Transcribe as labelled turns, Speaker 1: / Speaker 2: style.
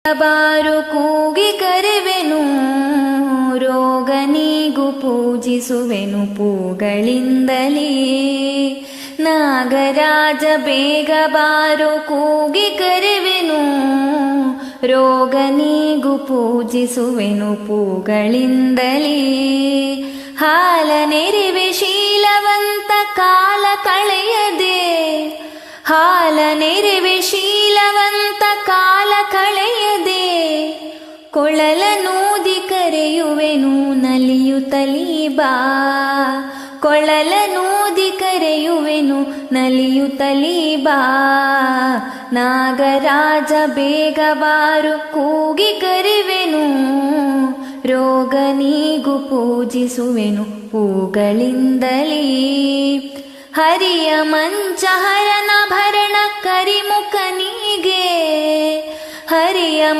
Speaker 1: ಬಾರು ಕೂಗಿ ಕರೆವೆನು, ರೋಗ ನೀಗು ಪೂಜಿಸುವೆನು ಪೂಗಳಿಂದಲೇ. ನಾಗರಾಜ ಬೇಗ ಬಾರು ಕೂಗಿ ಕರೆವೆನು, ರೋಗ ನೀಗು ಪೂಜಿಸುವೆನು ಪೂಗಳಿಂದಲೇ. ಹಾಲ ನೆರೆವೆ ಶೀಲವಂತ ಕಾಲ ಕಳೆಯದೆ, ಹಾಲ ನೆರೆವೆ ಶೀಲವಂತ ಕಾಲ ಕಳೆಯದೆ. ಕೊಳಲನೂದಿ ಕರೆಯುವೆನು ನಲಿಯುತ್ತಲೀ ಬಾ, ಕೊಳಲನೂದಿ ಕರೆಯುವೆನು ನಲಿಯುತ್ತಲೀ ಬಾ. ನಾಗರಾಜ ಬೇಗ ಬಾರು ಕೂಗಿ ಕರೆವೆನು, ರೋಗ ನೀಗು ಪೂಜಿಸುವೆನು ಪೂಗಳಿಂದಲೇ. ಹರಿಯ ಮಂಚ ಹರನ ಭರಣ ಕರಿಮುಖನಿಗೆ, ಹರಿಯ